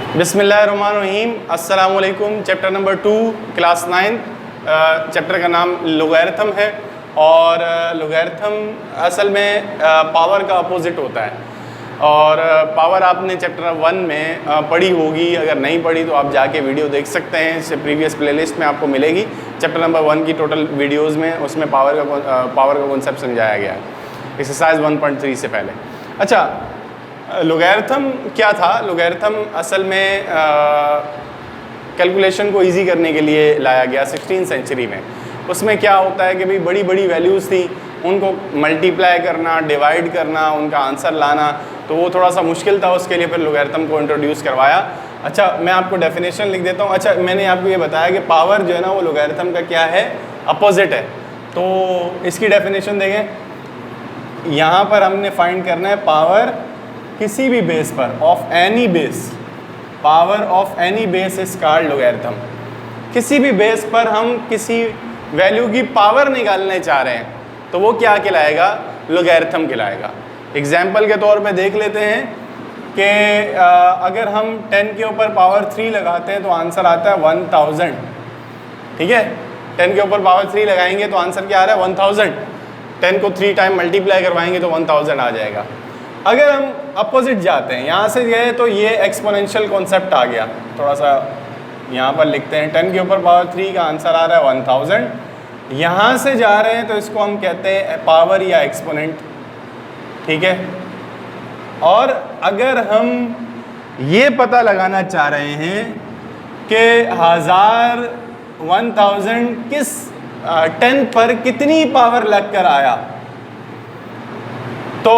बिस्मिल्लाहिर्रहमानिर्रहीम। अस्सलाम वालेकुम। चैप्टर नंबर 2 क्लास 9 चैप्टर का नाम लोगैरिथम है और लोगैरिथम असल में पावर का अपोजिट होता है और पावर आपने चैप्टर 1 में पढ़ी होगी। अगर नहीं पढ़ी तो आप जाके वीडियो देख सकते हैं, इससे प्रीवियस प्लेलिस्ट में आपको मिलेगी। चैप्टर नंबर 1 की टोटल वीडियोस में उसमें पावर का कॉन्सेप्ट समझाया गया है एक्सरसाइज 1.3 से पहले। अच्छा, लोगैरिथम क्या था? लोगैरिथम असल में कैलकुलेशन को इजी करने के लिए लाया गया 16वीं सेंचुरी में। उसमें क्या होता है कि भाई बड़ी बड़ी वैल्यूज़ थी, उनको मल्टीप्लाई करना, डिवाइड करना, उनका आंसर लाना, तो वो थोड़ा सा मुश्किल था। उसके लिए फिर लोगैरिथम को इंट्रोड्यूस करवाया। अच्छा, मैं आपको डेफिनेशन लिख देता हूँ। अच्छा, मैंने आपको ये बताया कि पावर जो है ना वो लोगैरिथम का क्या है? अपोजिट है। तो इसकी डेफिनेशन देखें। यहाँ पर हमने फाइंड करना है पावर किसी भी बेस पर, of any base, power of any base is called logarithm. किसी भी बेस पर हम किसी वैल्यू की पावर निकालने चाह रहे हैं तो वो क्या कहलाएगा? लोगैरिथम कहलाएगा। एग्जाम्पल के तौर पे देख लेते हैं कि अगर हम 10 के ऊपर पावर 3 लगाते हैं तो आंसर आता है 1000। ठीक है, 10 के ऊपर पावर 3 लगाएंगे तो आंसर क्या आ रहा है? 1000। 10 को 3 टाइम मल्टीप्लाई करवाएंगे तो 1000 आ जाएगा। अगर हम अपोजिट जाते हैं, यहाँ से गए तो ये एक्सपोनेंशियल कॉन्सेप्ट आ गया। थोड़ा सा यहाँ पर लिखते हैं, 10 के ऊपर पावर 3 का आंसर आ रहा है 1000। यहाँ से जा रहे हैं तो इसको हम कहते हैं पावर या एक्सपोनेंट। ठीक है, और अगर हम ये पता लगाना चाह रहे हैं कि 1000 किस 10 पर कितनी पावर लग कर आया, तो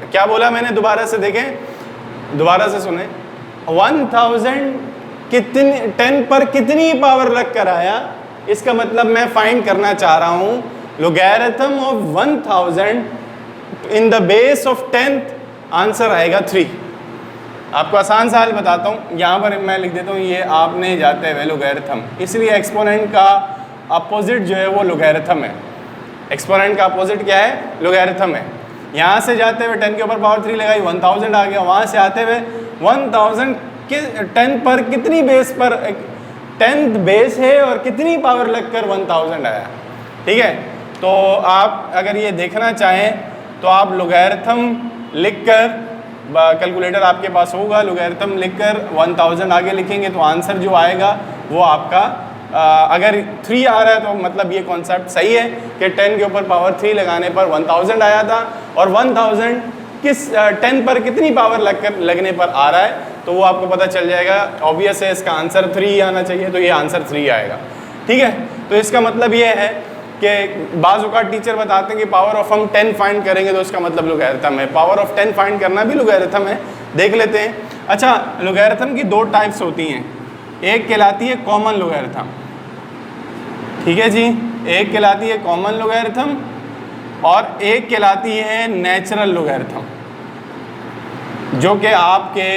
क्या बोला मैंने? दोबारा से देखें, दोबारा से सुने। 1000 कितनी 10 पर कितनी पावर लग कर आया, इसका मतलब मैं फाइंड करना चाह रहा हूं logarithm of 1000 in the base of 10th। Answer आएगा 3। आपको आसान सा हल बताता हूं। यहां पर मैं लिख देता हूं, ये आपने जाते हुए लोगैरिथम, इसलिए एक्सपोनेंट का अपोजिट जो है वो लोगैरिथम है। एक्सपोनेंट का अपोजिट क्या है? लोगैरिथम है। यहाँ से जाते हुए 10 के ऊपर पावर 3 लगाई, 1000 आ गया। वहाँ से आते हुए 1000 के 10 पर कितनी बेस पर 10th बेस है और कितनी पावर लगकर 1000 आया। ठीक है, तो आप अगर ये देखना चाहें तो आप लोगैरिथम लिखकर, कैलकुलेटर आपके पास होगा, लोगैरिथम लिखकर 1000 आगे लिखेंगे तो आंसर जो आएगा वो आपका अगर 3 आ रहा है तो मतलब ये कॉन्सेप्ट सही है कि 10 के ऊपर पावर 3 लगाने पर 1000 आया था और 1000 किस 10 पर कितनी पावर लगने पर आ रहा है, तो वो आपको पता चल जाएगा। ऑब्वियस है, इसका आंसर 3 आना चाहिए, तो ये आंसर 3 आएगा। ठीक है, तो इसका मतलब ये है कि बाज़ औक़ात टीचर बताते हैं कि पावर ऑफ हम 10 फाइंड करेंगे तो इसका मतलब लोगैरिथम है। पावर ऑफ 10 फाइंड करना भी लोगैरिथम है, देख लेते हैं। अच्छा, लोगैरिथम की 2 टाइप्स होती हैं। एक कहलाती है कॉमन लोगैरिथम। ठीक है जी, एक कहलाती है कॉमन लोगैरिथम और एक कहलाती है नेचुरल लोगैरिथम, जो कि आपके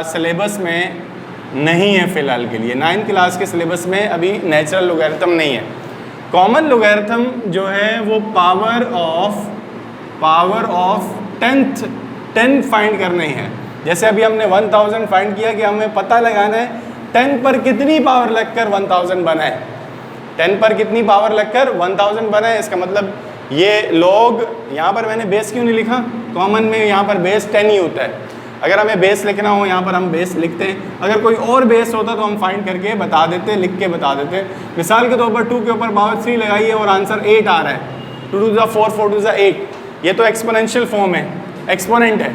सिलेबस में नहीं है फ़िलहाल के लिए। 9th क्लास के सिलेबस में अभी नेचुरल लोगैरिथम नहीं है। कॉमन लोगैरिथम जो है वो पावर ऑफ 10 फाइंड करनी है। जैसे अभी हमने 1000 फाइंड किया कि हमें पता लगाना है 10 पर कितनी पावर लगकर 1000 बना है। 10 पर कितनी पावर लगकर 1000 बना है, इसका मतलब ये लॉग, यहाँ पर मैंने बेस क्यों नहीं लिखा? कॉमन में यहाँ पर बेस 10 ही होता है। अगर हमें बेस लिखना हो यहाँ पर हम बेस लिखते हैं। अगर कोई और बेस होता तो हम फाइंड करके बता देते, लिख के बता देते। मिसाल के तौर पर 2 के ऊपर पावर 3 लगाइए और आंसर 8 आ रहा है। 2 to the 4, 4 to the 8, ये तो एक्सपोनेंशियल फॉर्म है, एक्सपोनेंट है।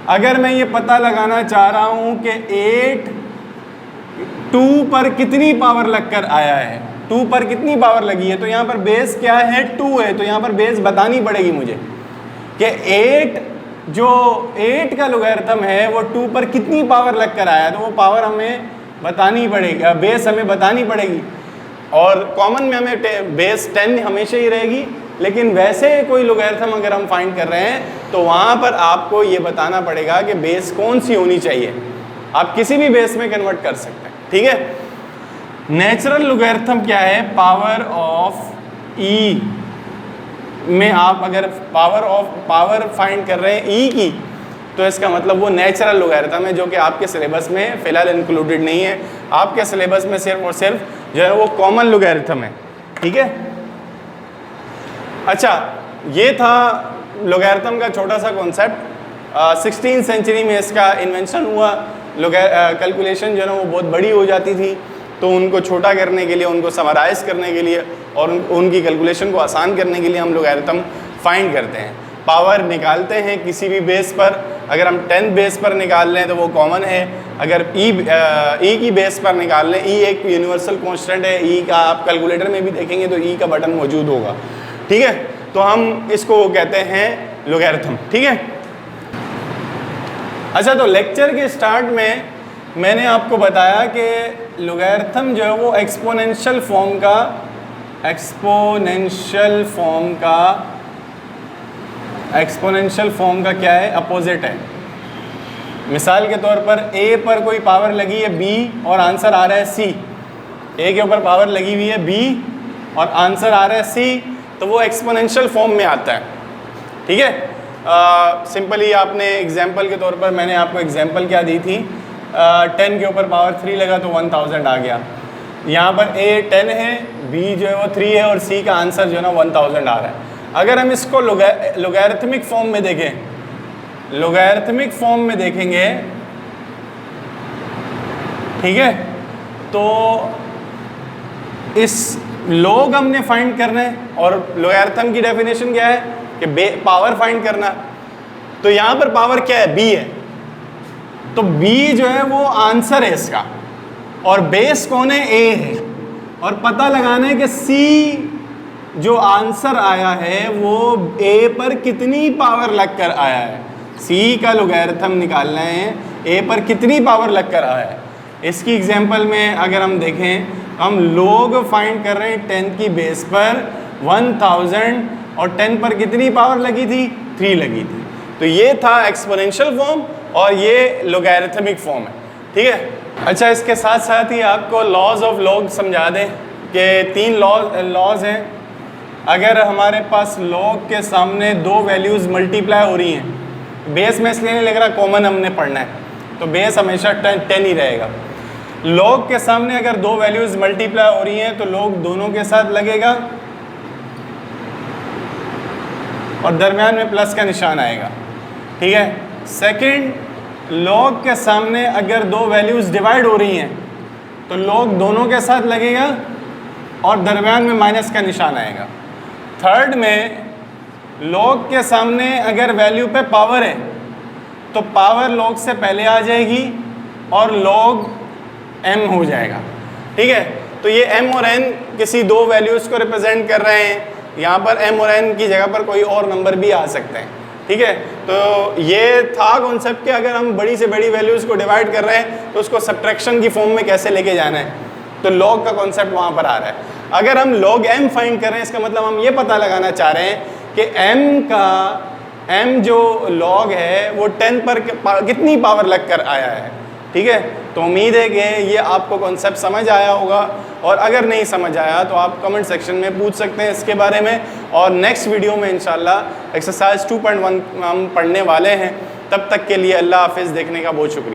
अगर मैं ये पता लगाना चाह रहा हूँ कि 8 2 पर कितनी पावर लगकर आया है, 2 पर कितनी पावर लगी है, तो यहाँ पर बेस क्या है? 2 है, तो यहाँ पर बेस बतानी पड़ेगी मुझे कि 8 जो 8 का लोगैरिथम है वो 2 पर कितनी पावर लगकर आया है, तो वो पावर हमें बतानी पड़ेगी, बेस हमें बतानी पड़ेगी। और कॉमन में हमें बेस 10 हमेशा ही रहेगी, लेकिन वैसे कोई लोगैरिथम अगर हम फाइंड कर रहे हैं तो वहाँ पर आपको ये बताना पड़ेगा कि बेस कौन सी होनी चाहिए। आप किसी भी बेस में कन्वर्ट कर सकते हैं। ठीक है, नेचुरल लोगैरिथम क्या है? पावर ऑफ ई में आप अगर पावर फाइंड कर रहे हैं ई की, तो इसका मतलब वो नेचुरल लोगैरिथम है, जो कि आपके सिलेबस में फ़िलहाल इंक्लूडेड नहीं है। आपके सिलेबस में सिर्फ और सिर्फ जो है वो कॉमन लोगैरिथम है, ठीक है। अच्छा, ये था लोगैरिथम का छोटा सा कॉन्सेप्ट। 16th सेंचुरी में इसका इन्वेंशन हुआ। कैलकुलेशन जो है ना वो बहुत बड़ी हो जाती थी, तो उनको छोटा करने के लिए, उनको समराइज़ करने के लिए और उनकी कैलकुलेशन को आसान करने के लिए हम लोगैरिथम फाइंड करते हैं। पावर निकालते हैं किसी भी बेस पर। अगर हम 10th बेस पर निकाल लें तो वो कॉमन है। अगर ई की बेस पर निकाल लें, ई एक यूनिवर्सल कांस्टेंट है, ई का आप कैलकुलेटर में भी देखेंगे तो ई का बटन मौजूद होगा, ठीक है। तो हम इसको कहते हैं लोगैरिथम, ठीक है। अच्छा, तो लेक्चर के स्टार्ट में मैंने आपको बताया कि लोगैरिथम जो है वो एक्सपोनेंशियल फॉर्म का क्या है, अपोजिट है। मिसाल के तौर पर a पर कोई पावर लगी है b और आंसर आ रहा है c, a के ऊपर पावर लगी हुई है b और आंसर आ रहा है c, तो वो एक्सपोनेंशियल फॉर्म में आता है, ठीक है। सिंपली आपने एग्जांपल के तौर पर मैंने आपको एग्जांपल क्या दी थी, 10 के ऊपर पावर 3 लगा तो 1000 आ गया। यहाँ पर a 10 है, b जो है वो 3 है और c का आंसर जो है ना 1000 आ रहा है। अगर हम इसको लोगैरिथमिक फॉर्म में देखें, लोगैरिथमिक फॉर्म में देखेंगे, ठीक है, तो इस लॉग हमने फाइंड करना है और लोगैरिथम की डेफिनेशन क्या है कि पावर फाइंड करना। तो यहाँ पर पावर क्या है, b है, तो b जो है वो आंसर है इसका और बेस कौन है, a है। और पता लगाना है कि c जो आंसर आया है वो a पर कितनी पावर लगकर आया है। c का लोगैरिथम निकालना है, a पर कितनी पावर लगकर आया है। इसकी एग्जांपल में अगर हम देखें, हम लोग फाइंड कर रहे हैं 10 की बेस पर 1000 और 10 पर कितनी पावर लगी थी, 3 लगी थी। तो ये था एक्सपोनेंशियल फॉर्म और ये लोगैरिथमिक फॉर्म है, ठीक है। अच्छा, इसके साथ साथ ही आपको लॉज ऑफ लॉग समझा दें कि 3 लॉज हैं। अगर हमारे पास लॉग के सामने 2 वैल्यूज़ मल्टीप्लाई हो रही हैं, बेस में इसलिए नहीं लिख रहा, कॉमन हमने पढ़ना है, तो बेस हमेशा 10 ही रहेगा। लॉग के सामने अगर 2 वैल्यूज़ मल्टीप्लाई हो रही हैं तो लॉग दोनों के साथ लगेगा और दरमियान में प्लस का निशान आएगा, ठीक है। सेकंड, लॉग के सामने अगर 2 वैल्यूज़ डिवाइड हो रही हैं तो लॉग दोनों के साथ लगेगा और दरमियान में माइनस का निशान आएगा। थर्ड में, लॉग के सामने अगर वैल्यू पे पावर है तो पावर लॉग से पहले आ जाएगी और लॉग m हो जाएगा, ठीक है। तो ये m और n किसी 2 वैल्यूज़ को रिप्रेजेंट कर रहे हैं। यहाँ पर m और n की जगह पर कोई और नंबर भी आ सकते हैं, ठीक है। तो ये था कॉन्सेप्ट कि अगर हम बड़ी से बड़ी वैल्यूज़ को डिवाइड कर रहे हैं तो उसको सब्ट्रैक्शन की फॉर्म में कैसे लेके जाना है, तो लॉग का कॉन्सेप्ट वहाँ पर आ रहा है। अगर हम लॉग m फाइंड कर रहे हैं, इसका मतलब हम ये पता लगाना चाह रहे हैं कि m जो लॉग है वो 10 पर कितनी पावर लगकर आया है, ठीक है। तो उम्मीद है कि ये आपको कॉन्सेप्ट समझ आया होगा, और अगर नहीं समझ आया तो आप कमेंट सेक्शन में पूछ सकते हैं इसके बारे में। और नेक्स्ट वीडियो में इंशाल्लाह एक्सरसाइज 2.1 हम पढ़ने वाले हैं। तब तक के लिए अल्लाह हाफिज़, देखने का बहुत शुक्रिया।